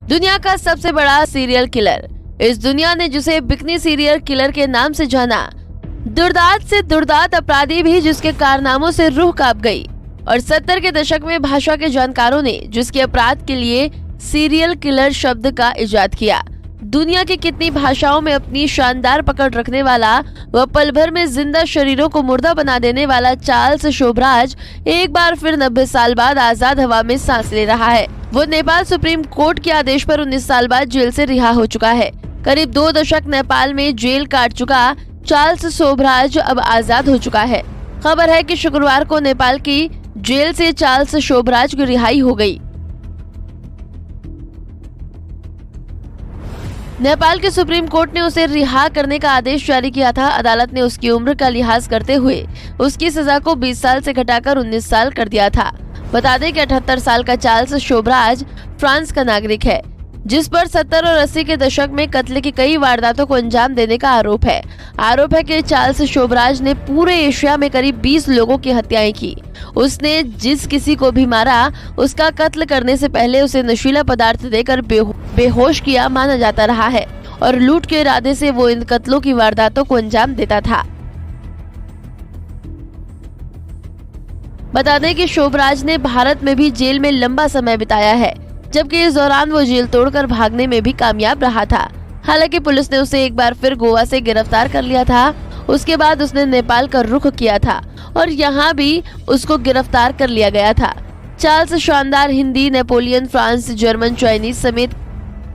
दुनिया का सबसे बड़ा सीरियल किलर। इस दुनिया ने जिसे बिकनी सीरियल किलर के नाम से जाना, दुर्दांत से दुर्दांत अपराधी भी जिसके कारनामों से रूह कांप गई, और 70 के दशक में भाषा के जानकारों ने जिसके अपराध के लिए सीरियल किलर शब्द का इजाद किया। दुनिया की कितनी भाषाओं में अपनी शानदार पकड़ रखने वाला व पल भर में जिंदा शरीरों को मुर्दा बना देने वाला चार्ल्स शोभराज एक बार फिर 90 साल बाद आजाद हवा में सांस ले रहा है। वो नेपाल सुप्रीम कोर्ट के आदेश पर 19 साल बाद जेल से रिहा हो चुका है। करीब 2 दशक नेपाल में जेल काट चुका चार्ल्स शोभराज अब आजाद हो चुका है। खबर है कि शुक्रवार को नेपाल की जेल से चार्ल्स शोभराज की रिहाई हो गई। नेपाल के सुप्रीम कोर्ट ने उसे रिहा करने का आदेश जारी किया था। अदालत ने उसकी उम्र का लिहाज करते हुए उसकी सजा को 20 साल से घटाकर 19 साल कर दिया था। बता दें कि 78 साल का चार्ल्स शोभराज फ्रांस का नागरिक है, जिस पर 70 और 80 के दशक में कत्ल की कई वारदातों को अंजाम देने का आरोप है। आरोप है कि चार्ल्स शोभराज ने पूरे एशिया में करीब 20 लोगों की हत्याएं की। उसने जिस किसी को भी मारा, उसका कत्ल करने से पहले उसे नशीला पदार्थ देकर बेहोश किया माना जाता रहा है, और लूट के इरादे से वो इन कत्लों की वारदातों को अंजाम देता था। बता दें कि शोभराज ने भारत में भी जेल में लंबा समय बिताया है, जबकि इस दौरान वो जेल तोड़कर भागने में भी कामयाब रहा था। हालांकि पुलिस ने उसे एक बार फिर गोवा से गिरफ्तार कर लिया था। उसके बाद उसने नेपाल का रुख किया था और यहाँ भी उसको गिरफ्तार कर लिया गया था। चार्ल्स शानदार Hindi, Napoleon, France, German, Chinese समेत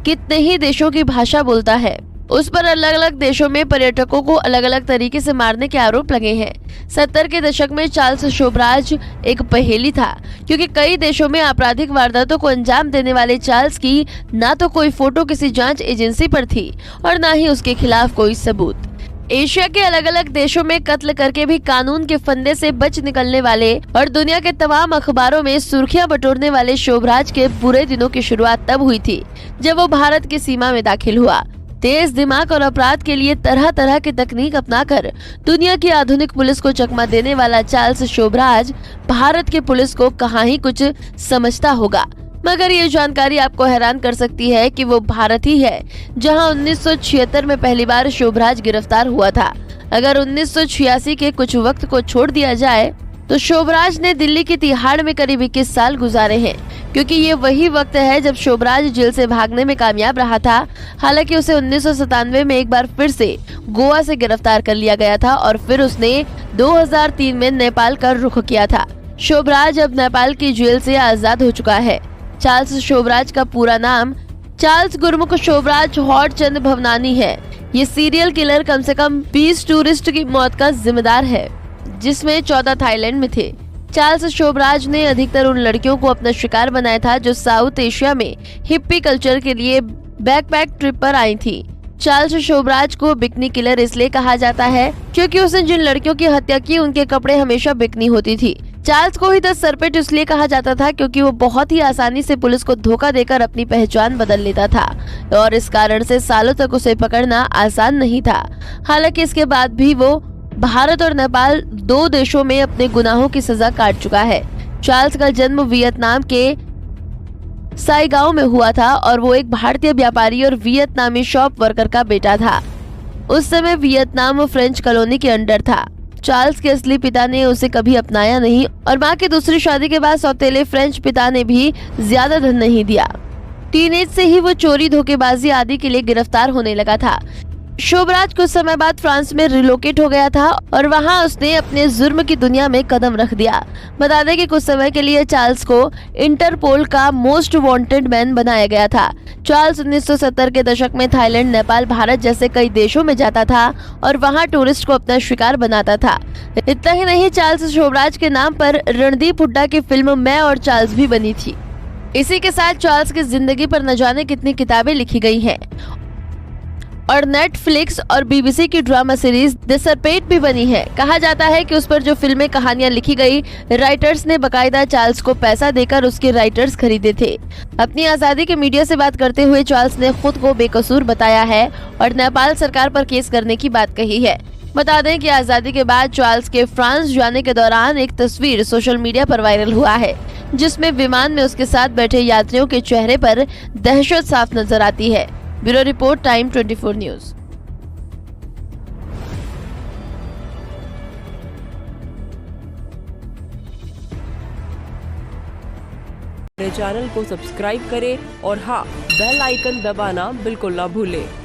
कितने ही देशों की भाषा बोलता है। उस पर अलग अलग देशों में पर्यटकों को अलग अलग तरीके से मारने के आरोप लगे हैं। 70 के दशक में चार्ल्स शोभराज एक पहेली था, क्योंकि कई देशों में आपराधिक वारदातों को अंजाम देने वाले चार्ल्स की ना तो कोई फोटो किसी जांच एजेंसी पर थी और ना ही उसके खिलाफ कोई सबूत। एशिया के अलग अलग देशों में कत्ल करके भी कानून के फंदे से बच निकलने वाले और दुनिया के तमाम अखबारों में सुर्खियां बटोरने वाले शोभराज के बुरे दिनों की शुरुआत तब हुई थी जब वो भारत की सीमा में दाखिल हुआ। तेज दिमाग और अपराध के लिए तरह तरह की तकनीक अपनाकर दुनिया की आधुनिक पुलिस को चकमा देने वाला चार्ल्स शोभराज भारत के पुलिस को कहाँ ही कुछ समझता होगा। मगर ये जानकारी आपको हैरान कर सकती है कि वो भारत ही है जहां 1976 में पहली बार शोभराज गिरफ्तार हुआ था। अगर 1986 के कुछ वक्त को छोड़ दिया जाए तो शोभराज ने दिल्ली की तिहाड़ में करीब 21 साल गुजारे हैं, क्योंकि ये वही वक्त है जब शोभराज जेल से भागने में कामयाब रहा था। हालांकि उसे 1997 में एक बार फिर से गोवा से गिरफ्तार कर लिया गया था और फिर उसने 2003 में नेपाल का रुख किया था। शोभराज अब नेपाल की जेल से आजाद हो चुका है। चार्ल्स शोभराज का पूरा नाम चार्ल्स गुरमुख शोभराज हॉडचंद भवनानी है। ये सीरियल किलर कम से कम 20 टूरिस्ट की मौत का जिम्मेदार है, जिसमें 14 थाईलैंड में थे। चार्ल्स शोभराज ने अधिकतर उन लड़कियों को अपना शिकार बनाया था जो साउथ एशिया में हिप्पी कल्चर के लिए बैकपैक ट्रिप पर आई थी। चार्ल्स शोभराज को बिकनी किलर इसलिए कहा जाता है क्योंकि उसने जिन लड़कियों की हत्या की उनके कपड़े हमेशा बिकनी होती थी। चार्ल्स को ही द सरपेट इसलिए कहा जाता था क्योंकि वो बहुत ही आसानी से पुलिस को धोखा देकर अपनी पहचान बदल लेता था और इस कारण से सालों तक उसे पकड़ना आसान नहीं था। हालांकि इसके बाद भी वो भारत और नेपाल 2 देशों में अपने गुनाहों की सजा काट चुका है। चार्ल्स का जन्म वियतनाम के साइगाओ में हुआ था और वो एक भारतीय व्यापारी और वियतनामी शॉप वर्कर का बेटा था। उस समय वियतनाम फ्रेंच कॉलोनी के अंडर था। चार्ल्स के असली पिता ने उसे कभी अपनाया नहीं और मां की दूसरी शादी के बाद सौतेले फ्रेंच पिता ने भी ज्यादा धन नहीं दिया। टीनेज से ही वो चोरी, धोखेबाजी आदि के लिए गिरफ्तार होने लगा था। शोभराज कुछ समय बाद फ्रांस में रिलोकेट हो गया था और वहां उसने अपने जुर्म की दुनिया में कदम रख दिया। बता दें कि कुछ समय के लिए चार्ल्स को इंटरपोल का मोस्ट वांटेड मैन बनाया गया था। चार्ल्स 1970 के दशक में थाईलैंड, नेपाल, भारत जैसे कई देशों में जाता था और वहां टूरिस्ट को अपना शिकार बनाता था। इतना ही नहीं, चार्ल्स शोभराज के नाम पर रणदीप हुड्डा की फिल्म मैं और चार्ल्स भी बनी थी। इसी के साथ चार्ल्स की जिंदगी पर न जाने कितनी किताबें लिखी गई हैं और नेटफ्लिक्स और बीबीसी की ड्रामा सीरीज द सरपेट भी बनी है। कहा जाता है कि उस पर जो फिल्में, कहानियां लिखी गई, राइटर्स ने बकायदा चार्ल्स को पैसा देकर उसके राइटर्स खरीदे थे। अपनी आजादी के मीडिया से बात करते हुए चार्ल्स ने खुद को बेकसूर बताया है और नेपाल सरकार पर केस करने की बात कही है। बता दें कि आजादी के बाद चार्ल्स के फ्रांस जाने के दौरान एक तस्वीर सोशल मीडिया पर वायरल हुआ है, जिसमें विमान में उसके साथ बैठे यात्रियों के चेहरे पर दहशत साफ नजर आती है। Bureau report, time 24 news. मेरे चैनल को सब्सक्राइब करें और हाँ, बेल आइकन दबाना बिल्कुल ना भूलें।